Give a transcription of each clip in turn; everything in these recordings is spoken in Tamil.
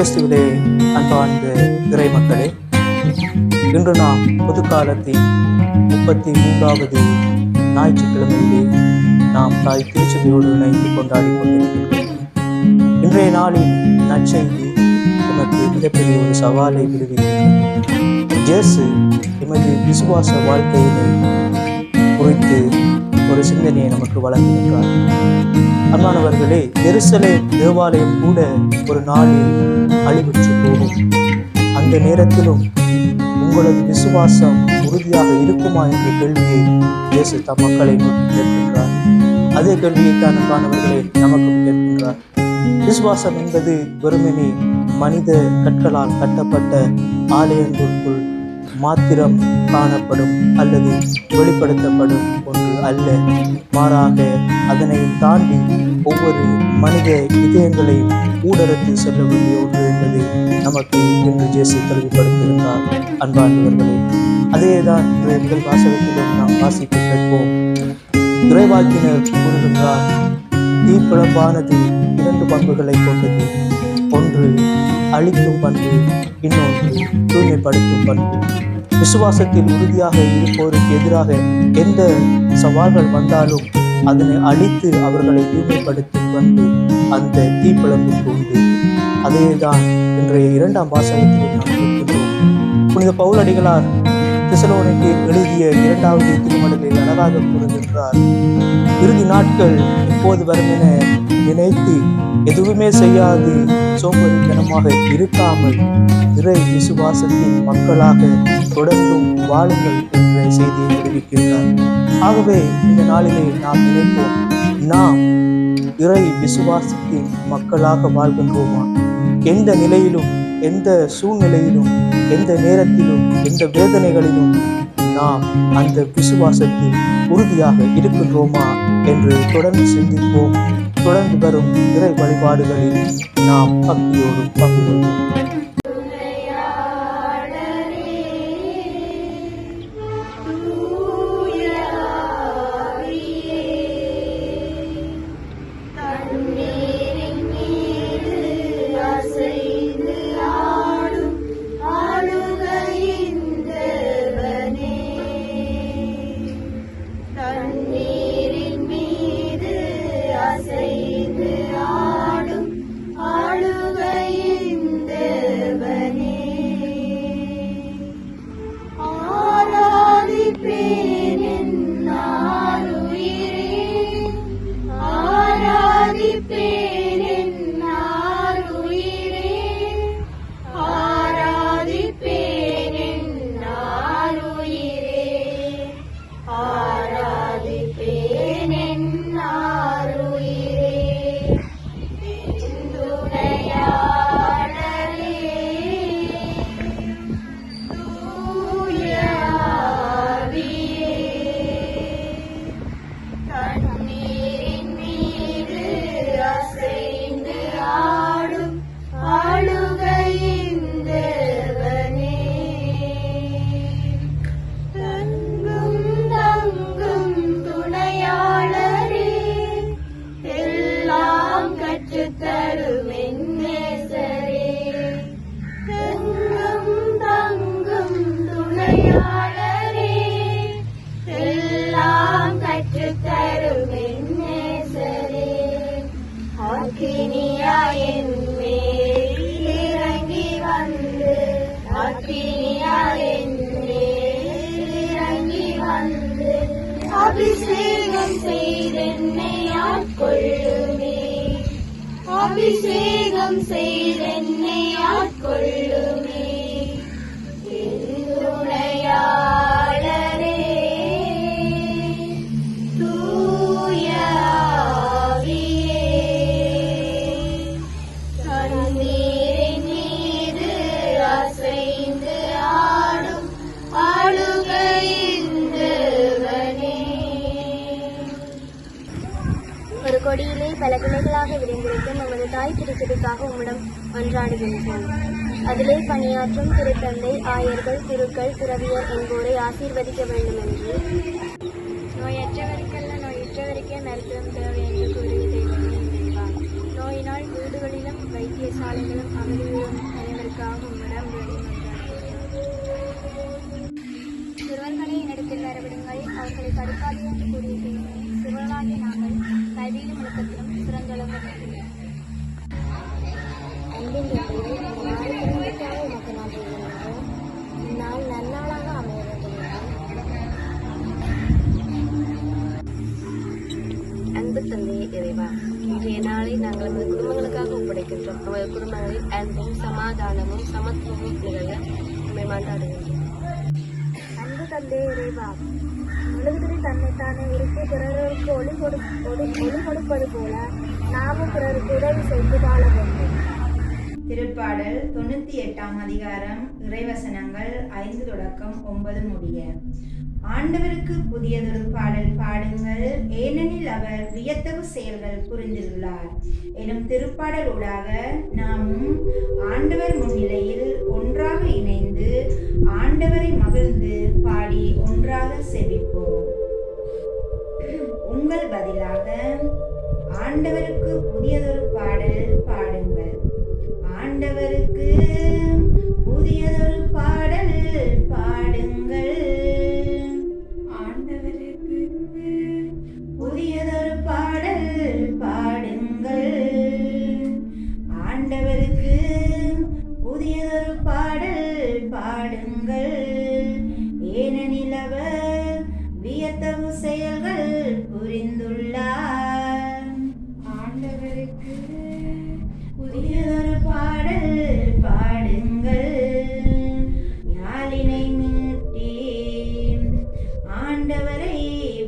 கிறிஸ்துவிலே அன்பார்ந்த இறை மக்களே, இன்று நாம் பொதுக்காலத்தின் 33வது ஞாயிற்றுக்கிழமையிலே நாம் தாய் திருச்சபையோடு இணைந்து கொண்டாடி கொண்டிருக்கின்றோம். இன்றைய நாளில் நற்செய்தி நமக்கு மிகப்பெரிய ஒரு சவாலை விடுவிக்கின்றது. இயேசு எமது விசுவாச வாழ்க்கையினை குறித்து ஒரு சிந்தனையை நமக்கு வழங்குகின்றார். அன்பானவர்களே, எருசலேம் தேவாலயம் கூட ஒரு நாளில் அழிவுற்று போகும். அந்த நேரத்திலும் உங்களது விசுவாசம் உறுதியாக இருக்குமா என்ற கேள்வியை இயேசு தம் மக்களை நோக்கி கேட்கின்றார். அதே கேள்வியைத்தான் அன்பானவர்களே நமக்கும் கேட்கின்றார். விசுவாசம் என்பது வெறுமனே மனித கற்களால் கட்டப்பட்ட ஆலயங்களுக்குள் மாத்திரம் காணப்படும் அல்லது வெளிப்படுத்தப்படும் ஒன்று அல்ல. மாறாக அதனையும் தாண்டி ஒவ்வொரு மனித இதயங்களையும் ஊடறுத்து செல்ல வேண்டிய ஒன்று என்பதை நமக்கு இன்று இயேசு தெளிவுபடுத்துகின்றார். அன்பார்ந்தவர்களே, அதேதான் இன்றைய முதல் வாசகத்திலும் நாம் வாசித்து கேட்போம். இறைவாக்கினர் கூறுகின்றார், தீப்பிழம்பானது 2 பண்புகளை கொண்டது. ஒன்று அழிக்கும் பண்பு, இன்னொன்று தூய்மைப்படுத்தும் பண்பு. விசுவாசத்தில் உறுதியாக இருப்போருக்கு எதிராக எந்த சவால்கள் வந்தாலும் அதனை அழித்து அவர்களை தூய்மைப்படுத்தும் பண்பு அந்த தீப்பிழம்புக்கு உண்டு. அதேதான் இன்றைய 2ஆம் வாசகத்தில் நாம் கேட்கின்றோம். புனித பவுலடிகளார் தெசலோனிக்கு எழுதிய 2வது திருமடலில் அழகாக கூறுகின்றார், இறுதி நாட்கள் எப்போது வரும் என நினைத்து எதுவுமே செய்யாது சோம்பேறித்தனமாக இருக்காமல் இறை விசுவாசத்தின் மக்களாக தொடர்ந்தும் வாழுங்கள் என்ற செய்தியை தெரிவிக்கின்றார். ஆகவே இந்த நாளிலே நாம் நினைப்போம், நாம் இறை விசுவாசத்தின் மக்களாக வாழ்கின்றோமா? எந்த நிலையிலும், எந்த சூழ்நிலையிலும், எந்த நேரத்திலும், எந்த வேதனைகளிலும் நாம் அந்த விசுவாசத்தில் உறுதியாக இருக்கின்றோமா என்று தொடர்ந்து சிந்திப்போம். தொடர்ந்து வரும் இறை வழிபாடுகளில் நாம் பக்தியோடு பங்கு கொள்வோம். அபிஷேகம் செய்தென்னை ஆட்கொள்ளுமே, அபிஷேகம் செய்தென்னை ஆட்கொள்ளுமே, துணையாளரே தூய ஆவியே, தண்ணீரின் மீது அசைந்து ஆடும் ஆளுகையின் தேவனே. ஒரு கொடியிலே பல கிளைகளாக விரிந்திருக்கும் நமது தாய் திருச்சபைக்காக உம்மிடம் மன்றாடுகின்றோம். அதிலே பணியாற்றும் திருத்தந்தை, ஆயர்கள், குருக்கள், துறவியர் என்போரை ஆசீர்வதிக்க வேண்டும் என்று, நோயற்றவருக்கல்ல நோயுற்றவருக்கே மருத்துவம் தேவை என்று கூறிய தெய்வமே இறைவா, நோயினால் இதனால் வீடுகளிலும் வைத்தியசாலைகளும் அமைதியும் அனைவருக்காக உம்மிடம் வேண்டி மன்றாடுகிறோம். சிறுவர்களை என்னிடத்தில் வரவிடுங்கள், அவர்களை தடுக்காது என்று கூறியிருக்கிறேன். சிறுவர்களாகிய நாங்கள் கல்வியிலும் ஒழுக்கத்திலும் சிறந்தளவு அன்பின் நாளுக்காக உமக்கு நன்றி கூறுகிறோம். நாள் நன்னாளாக அமைய வேண்டும். அன்பு தந்தையே இறைவா, இன்றைய நாளை நாங்கள் நமது குடும்பங்களுக்காக ஒப்படைக்கின்றோம். நமது குடும்பங்களில் அன்பும் சமாதானமும் சமத்துவமும் நிகழ நம்மை மன்றாடுகின்றோம். அன்பு தந்தையே இறைவா, உலகத்திலே தன்னைத்தானே உறுப்பு பிறருக்கு ஒளி கொடுப்பது போல நாமும் பிறருக்கு உதவி செய்து வாழ வேண்டும். திருப்பாடல் 98ஆம் அதிகாரம் இறைவசனங்கள் 5 தொடக்கம் 9 முடிய. ஆண்டவருக்கு புதியதொரு பாடல் பாடுங்கள், ஏனெனில் அவர் வியத்தகு செயல்கள் புரிந்துள்ளார் எனும் திருப்பாடலூடாக நாமும் ஆண்டவர் முன்னிலையில் ஒன்றாக இணைந்து ஆண்டவரை மகிழ்ந்து பாடி ஒன்றாக செவிப்போம். உங்கள் பதிலாக ஆண்டவருக்கு புதியதொரு பாடல் பாடுங்கள். ஆண்டவருக்கு புதியதொரு பாடல் பாடுங்கள். ஆண்டவருக்கு புதியதொரு பாடல் பாடுங்கள். ஆண்டவருக்கு புதியதொரு பாடல் பாடுங்கள். ஏனெனில் அவர் வியத்தகு செயல்கள் புரிந்துள்ளார். ஆண்டவருக்கு புதியதொரு பாடல் பாடுங்கள். யாழினை மீட்டி ஆண்டவரை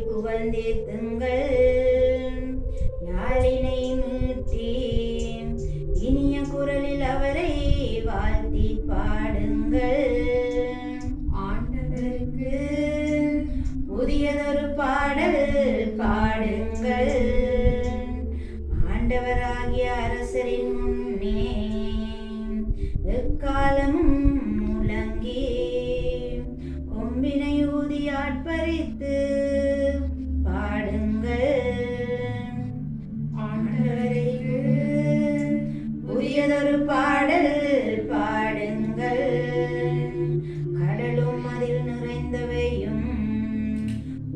புகழ்ந்தேத்துங்கள். யாழினை மீட்டி இனிய குரலில் அவரை வாழ்த்தி பாடுங்கள். ஆண்டவருக்கு புதியதொரு பாடல் பாடுங்கள். ஆண்டவராகிய அரசரின் முன்னே எக்காலமும் முழங்கி கொம்பினை ஊதி ஆட்பரித்து பாடுங்கள். ஆண்டவருக்கு புதியதொரு பாடல் பாடுங்கள். கடலும் அதில் நிறைந்தவையும்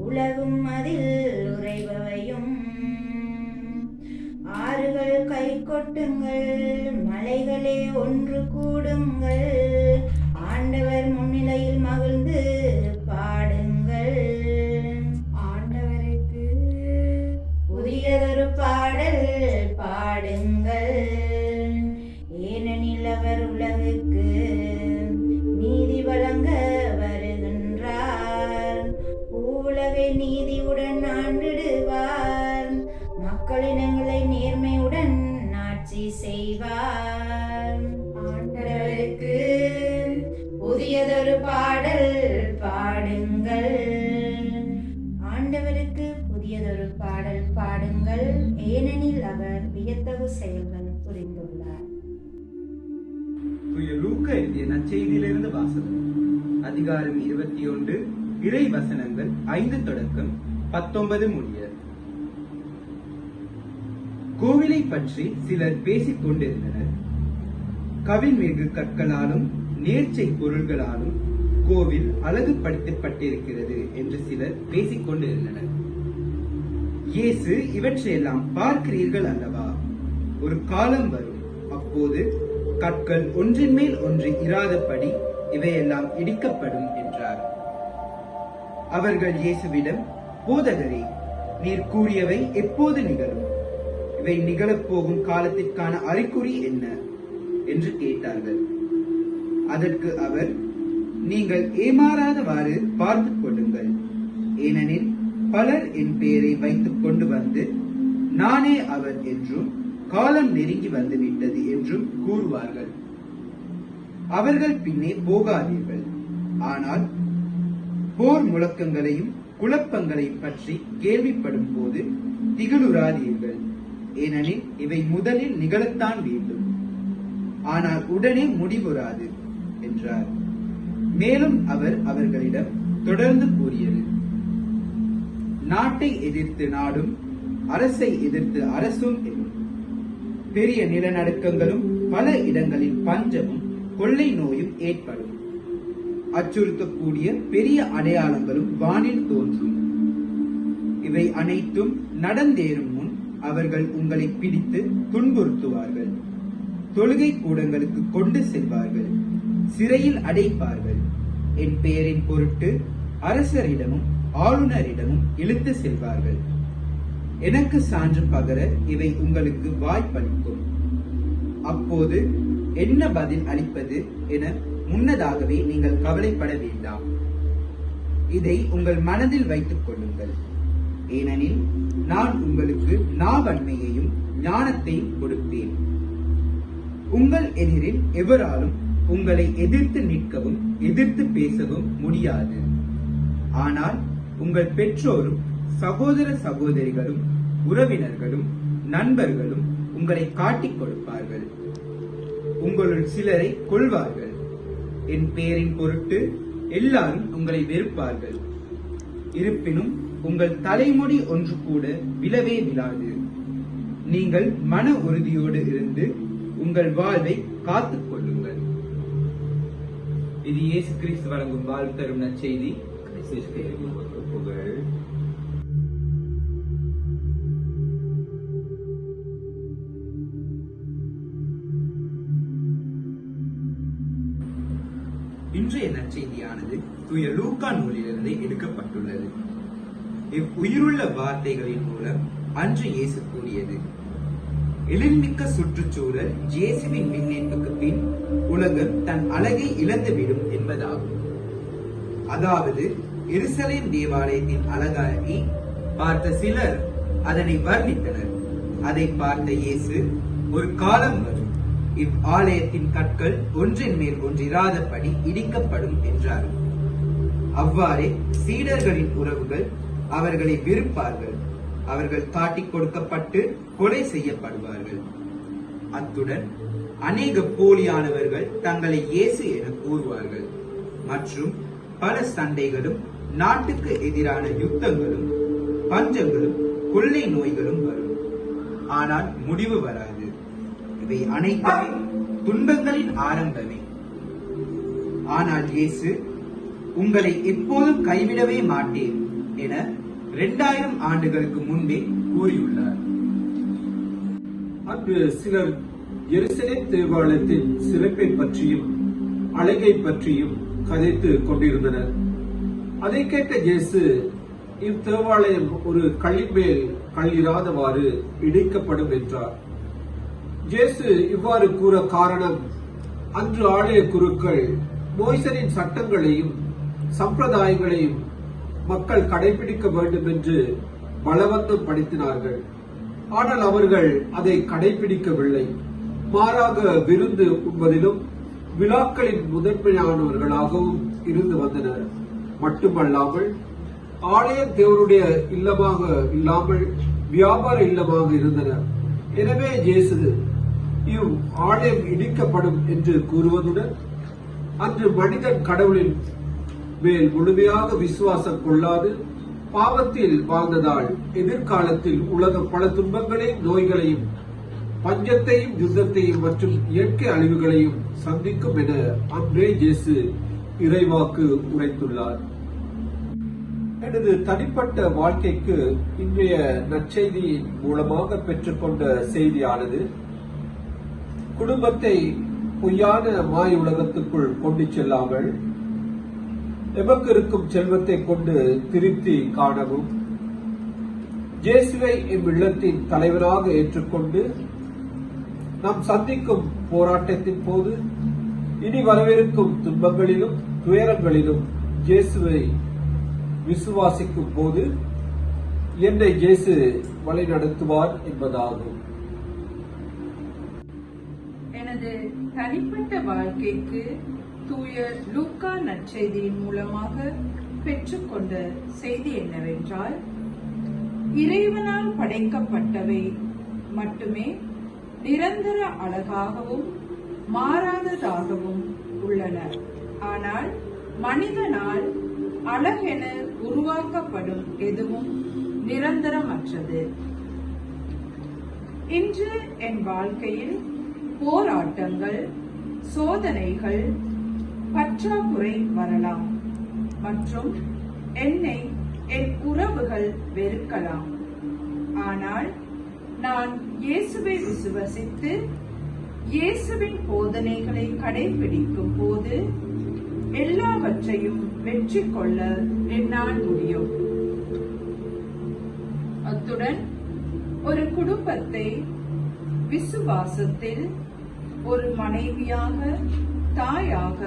உலகும் அதில் உறைபவையும் ஆறுகள் கை கொட்டுங்கள், மலைகளே ஒன்று கூடுங்கள். ஆண்டவர் முன்னிலையில் மகிழ்ந்து பாடுங்கள். ஆண்டவருக்கு புதியதொரு பாடல் பாடுங்கள். ஏனெனில் அவர் உலகுக்கு நீதி வழங்க வருகின்றார். உலகை நீதியுடன் ஆண்டிடுவார். மக்களினங்களை நேர்மையுடன் ஆட்சி செய்வார். ஆண்டவருக்கு புதியதொரு பாடல் பாடுங்கள். ஆண்டவருக்கு புதியதொரு பாடல் பாடுங்கள். ஏனெனில் அவர் வியத்தகு செயல்கள் புரிந்துள்ளார். தூய லூக்கா எழுதிய நற்செய்தியிலிருந்து வாசகம். அதிகாரம் 21 இறை வசனங்கள் 5 தொடக்கம் 19 முடிய. கோவிலை பற்றி சிலர் பேசிக் கொண்டிருந்தனர். கவின்மிகு கற்களாலும் நேர்ச்சை பொருள்களாலும் கோவில் அழகுபடுத்தப்பட்டிருக்கிறது என்று சிலர் பேசிக் கொண்டிருந்தனர். இயேசு, இவற்றையெல்லாம் பார்க்கிறீர்கள் அல்லவா? ஒரு காலம் வரும், அப்போது கற்கள் ஒன்றின் மேல் ஒன்று இராதபடி இவையெல்லாம் இடிக்கப்படும் என்றார். அவர்கள் இயேசுவிடம், போதகரே, நீர் கூறியவை எப்போது நிகழும்? இவை நிகழப்போகும் காலத்திற்கான அறிகுறி என்ன என்று கேட்டார்கள். அதற்கு அவர், நீங்கள் ஏமாறாதவாறு பார்த்துக் கொள்ளுங்கள். ஏனெனில் பலர் என் பெயரை வைத்துக் கொண்டு வந்து நானே அவர் என்றும் காலம் நெருங்கி வந்துவிட்டது என்றும் கூறுவார்கள். அவர்கள் பின்னே போகாதீர்கள். ஆனால் போர் முழக்கங்களையும் குழப்பங்களையும் பற்றி கேள்விப்படும் போது திகிலுறாதீர்கள். ஏனெனில் இவை முதலில் நிகழத்தான் வேண்டும், ஆனால் உடனே முடிவுறாது என்றார். மேலும் அவர் அவர்களிடம் தொடர்ந்து கூறியது, நாட்டை எதிர்த்து நாடும், அரசை எதிர்த்து அரசும் எனும். பெரிய நிலநடுக்கங்களும் பல இடங்களில் பஞ்சமும் கொள்ளை நோயும் ஏற்படும். அச்சுறுத்தக்கூடிய பெரிய அடையாளங்களும் வானில் தோன்றும். இவை அனைத்தும் நடந்தேறும் முன் அவர்கள் உங்களை பிடித்து துன்புறுத்துவார்கள். தொழுகை கூடங்களுக்கு கொண்டு செல்வார்கள், சிறையில் அடைப்பார்கள். என் பெயரின் பொருட்டு அரசரிடமும் ஆளுநரிடமும் இழுத்து செல்வார்கள். எனக்கு சான்று பகர இவை உங்களுக்கு வாய்ப்பளிக்கும். அப்போது என்ன பதில் அளிப்பது என முன்னதாகவே நீங்கள் கவலைப்பட வேண்டாம். இதை உங்கள் மனதில் வைத்துக் கொள்ளுங்கள். ஏனெனில் நான் உங்களுக்கு நாவன்மையையும் ஞானத்தையும் கொடுப்பேன். உங்கள் எதிரில் எவராலும் உங்களை எதிர்த்து நிற்கவும் எதிர்த்து பேசவும் முடியாது. ஆனால் உங்கள் பெற்றோரும் சகோதர சகோதரிகளும் உறவினர்களும் நண்பர்களும் உங்களை காட்டிக் கொடுப்பார்கள். உங்களுள் சிலரை கொல்வார்கள். என் பெயரின் பொருட்டு எல்லாரும் உங்களை வெறுப்பார்கள். இருப்பினும் உங்கள் தலைமுடி ஒன்று கூட விழவே விழாது. நீங்கள் மன உறுதியோடு இருந்து உங்கள் வாழ்வை காத்துக் கொள்ளுங்கள். இது இயேசு கிறிஸ்து வழங்கும் வாழ் தரும் நற்செய்தி. புகழ். இன்றைய நற்செய்தியானது தூய லூக்கா நூலிலிருந்து எடுக்கப்பட்டுள்ளது. இவ்வுயிருள்ள வார்த்தைகளின் மூலம் அன்று இயேசு கூறியது: எழில்மிக்க சுற்றுச்சூழல் இயேசுவின் விண்ணேற்புக்கு பின் உலகம் தன் அழகை இழந்துவிடும் என்பதாகும். அதாவது எருசலேம் தேவாலயத்தின் அழகை பார்த்த சிலர் அதனை வர்ணித்தனர். அதை பார்த்த இயேசு, ஒரு காலம் வரும், இவ் ஆலயத்தின் கற்கள் ஒன்றின் மேல் ஒன்றிராதபடி இடிக்கப்படும் என்றார். அவ்வாறே சீடர்களின் உறவுகள் அவர்களை வெறுப்பார்கள். அவர்கள் காட்டிக் கொடுக்கப்பட்டு கொலை செய்யப்படுவார்கள். அத்துடன் அநேக போலியானவர்கள் தங்களை இயேசு என கூறுவார்கள். மற்றும் பல சண்டைகளும் நாட்டுக்கு எதிரான யுத்தங்களும் பஞ்சங்களும் கொள்ளை நோய்களும் வரும். ஆனால் முடிவு வராது. இவை அனைத்துமே துன்பங்களின் ஆரம்பமே. ஆனால் இயேசு உங்களை எப்போதும் கைவிடவே மாட்டேன் என 2000 ஆண்டுகளுக்கு முன்பே கூறியுள்ளார். அன்று சிலர் எருசலேம் தேவாலயத்தின் சிறப்பை பற்றியும் அழகை பற்றியும் கதைத்து கொண்டிருந்தனர். அதை கேட்ட இயேசு, இத்தேவாலயம் ஒரு கல்லின் மேல் கல்லிராதவாறு இடிக்கப்படும் என்றார். இயேசு இவ்வாறு கூற காரணம், அன்று ஆலய குருக்கள் மோசேயின் சட்டங்களையும் சம்பிரதாயங்களையும் மக்கள் கடைபிடிக்க வேண்டும் என்று பலவந்தம் படுத்தினார்கள். ஆனால் அவர்கள் அதை கடைபிடிக்கவில்லை. மாறாக விருந்து உண்பதிலும் விழாக்களின் முதன்மையானவர்களாகவும் இருந்து வந்தனர். மட்டுமல்லாமல் ஆலயம் தேவனுடைய இல்லமாக இல்லாமல் வியாபார இல்லமாக இருந்தனர். எனவே இயேசு இவ் ஆலயம் இடிக்கப்படும் என்று கூறுவதுடன், அன்று மனிதன் கடவுளின் மேல் முழுமையாக விசுவாசம் கொள்ளாது பாவத்தில் வாழ்ந்ததால் எதிர்காலத்தில் உலகம் பல துன்பங்களையும் நோய்களையும் பஞ்சத்தையும் யுத்தத்தையும் மற்றும் இயற்கை அழிவுகளையும் சந்திக்கும் என அன்றே இயேசு இறைவாக்கு உரைத்துள்ளார். எனது தனிப்பட்ட வாழ்க்கைக்கு இன்றைய நற்செய்தியின் மூலமாக பெற்றுக்கொண்ட செய்தியானது, குடும்பத்தை பொய்யான மாய உலகத்துக்குள் கொண்டு செல்லாமல் எமக்கு இருக்கும் செல்வத்தை கொண்டு திருப்தி காணவும், இயேசுவை எம் இல்லத்தின் தலைவராக ஏற்றுக்கொண்டு நாம் சந்திக்கும் போராட்டத்தின் போது இனி வரவிருக்கும் துன்பங்களிலும் துயரங்களிலும் இயேசுவை விசுவாசிக்கும் போது என்னை இயேசு வழி நடத்துவார் என்பதாகும். எனது தனிப்பட்ட வாழ்க்கைக்கு தூய லூக்கா நற்செய்தியின் மூலமாக பெற்றுக்கொண்ட செய்தி என்னவென்றால், இறைவனால் படைக்கப்பட்டவை மட்டுமே நிரந்தர அழகாகவும் மாறாததாகவும் உள்ளன. ஆனால் மனிதனால் அழகென உருவாக்கப்படும் எதுவும் நிரந்தரமற்றது. இன்று என் வாழ்க்கையில் போராட்டங்கள், சோதனைகள், பற்றாக்குறை வரலாம் மற்றும் என்னை என் உறவுகள் வெறுக்கலாம். ஆனால் நான் இயேசுவை விசுவசித்து இயேசுவின் போதனைகளை கடைபிடிக்கும் போது எல்லாவற்றையும் வெற்றி கொள்ள என்னால் முடியும். அத்துடன் ஒரு குடும்பத்தை விசுவாசத்தில் ஒரு மனைவியாக, தாயாக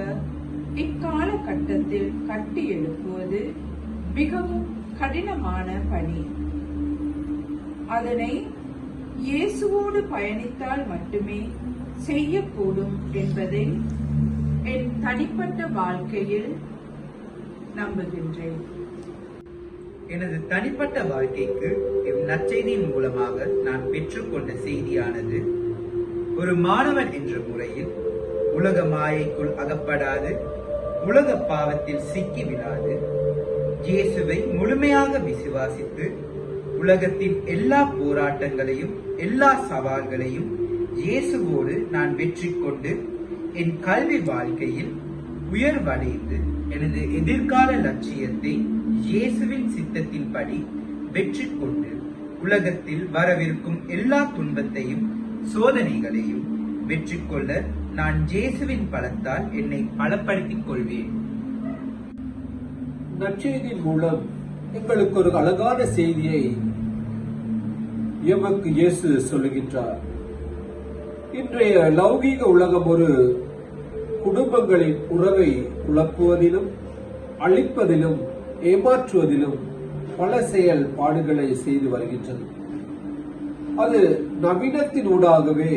இக்காலகட்டத்தில் கட்டி எழுப்புவது மிகவும் கடினமான பணி. அதனை இயேசுவோடு பயணித்தால் மட்டுமே செய்யக்கூடும் என்பதை என் தனிப்பட்ட வாழ்க்கையில் நம்புகின்றேன். எனது தனிப்பட்ட வாழ்க்கைக்கு இந்நற்செய்தியின் மூலமாக நான் பெற்றுக்கொண்ட செய்தியானது, ஒரு மாணவன் என்ற முறையில் உலக மாயைக்குள் அகப்படாது, உலக பாவத்தில் சிக்கி விடாது, இயேசுவை முழுமையாக விசுவாசித்து உலகத்தின் எல்லா போராட்டங்களையும் எல்லா சவால்களையும் இயேசுவோடு நான் வெற்றி கொண்டு என் கல்வி வாழ்க்கையில் உயர்வடைந்து எனது எதிர்கால லட்சியத்தை இயேசுவின் சித்தத்தின்படி வெற்றி கொண்டு உலகத்தில் வரவிருக்கும் எல்லா துன்பத்தையும் சோதனைகளையும் வெற்றி கொள்ள நான் இயேசுவின் பலத்தால் என்னை பலப்படுத்திக் கொள்வேன். நற்செய்தியின் மூலம் எங்களுக்கு ஒரு அழகான செய்தியை எமக்கு இயேசு சொல்லுகின்றார். இன்றைய லௌகீக உலகம் ஒரு குடும்பங்களின் உறவை குழப்புவதிலும், அழிப்பதிலும், ஏமாற்றுவதிலும் பல செயல்பாடுகளை செய்து வருகின்றது. அது நவீனத்தினூடாகவே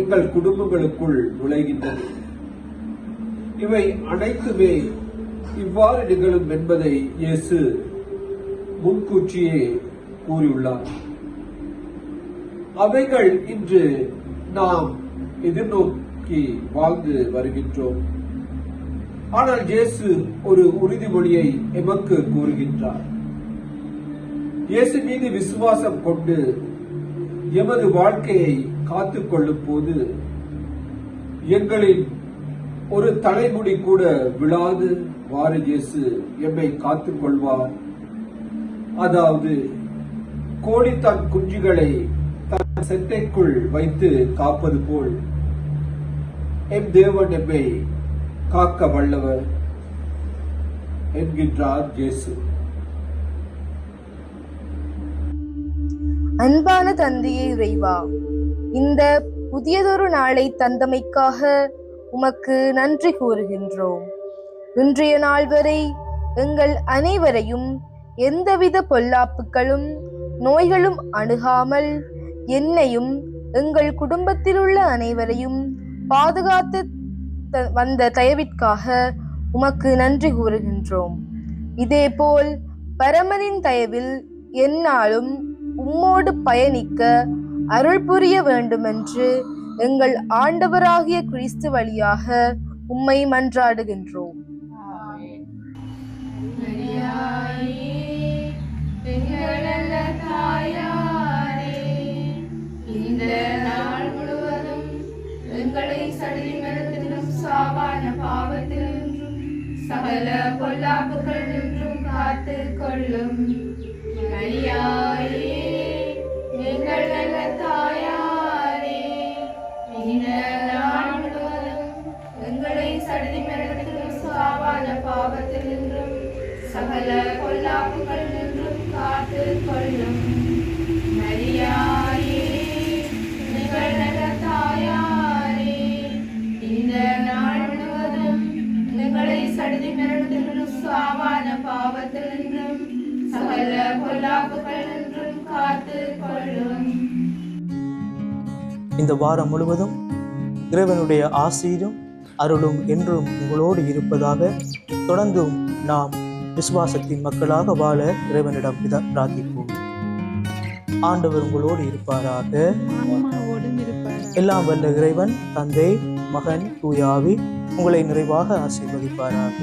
எங்கள் குடும்பங்களுக்குள் நுழைகின்றது. இவை அனைத்துமே இவ்வாறு நிகழும் என்பதை இயேசு முன்கூட்டியே கூறியுள்ளார். அவைகள் இன்று நாம் எதிர்நோக்கி வாழ்ந்து வருகின்றோம். ஆனால் இயேசு ஒரு உறுதிமொழியை எமக்கு கூறுகின்றார். இயேசு மீது விசுவாசம் கொண்டு எமது வாழ்க்கையை காத்துக் கொள்ளும் போது எங்களின் ஒரு தலைமுடி கூட விழாது வாறு இயேசு எம்மை காத்துக் கொள்வார். அதாவது கோழி தன் குஞ்சுகளை தன் செட்டைக்குள் வைத்து காப்பது போல் எம் தேவன் எம்மை காக்க வல்லவர் என்கின்றார் இயேசு. அன்பான தந்தையே இறைவா, இந்த புதியதொரு நாளை தந்தமைக்காக உமக்கு நன்றி கூறுகின்றோம். இன்றைய நாள் வரை எங்கள் அனைவரையும் எந்தவித பொல்லாப்புகளும் நோய்களும் அணுகாமல் என்னையும் எங்கள் குடும்பத்திலுள்ள அனைவரையும் பாதுகாத்து வந்த தயவிற்காக உமக்கு நன்றி கூறுகின்றோம். இதேபோல் பரமனின் தயவில் எந்நாளும் உம்மோடு பயணிக்க அருள் புரிய வேண்டுமென்று எங்கள் ஆண்டவராகிய கிறிஸ்து வழியாக உம்மை மன்றாடுகின்றோம். இந்த நாள் முழுவதும் எங்களை சடலி மரத்திலும் சாவான பாவத்திலும் சகல பொல்லாப்புகள் நின்றும் காத்து கொள்ளும். மரியாயே, எங்கள் நல்ல தாயாரே, இந்த நாள் முழுவதும் எங்களை சடலி மரத்திலும் சாவான பாவத்திலும் சகல பொல்லாப்புகள் நின்றும் காத்து கொள்ளும். மரியாயே, எங்கள் நல்ல தாயாரே, இந்த நாள் முழுவதும் எங்களை சடலி மரத்திலும் சாவான பாவத்திலும் சகல பொல்லாப்புகள் நின்றும் காத்து கொள்ளும். இந்த வாரம் முழுவதும் இறைவனுடைய ஆசீரும் அருளும் என்றும் உங்களோடு இருப்பதாக. தொடர்ந்தும் நாம் விசுவாசத்தின் மக்களாக வாழ இறைவனிடம் பிரார்த்திப்போம். ஆண்டவர் உங்களோடு இருப்பாராக. எல்லாம் வல்ல இறைவன் தந்தை, மகன், தூய ஆவி உங்களை நிறைவாக ஆசீர்வதிப்பாராக.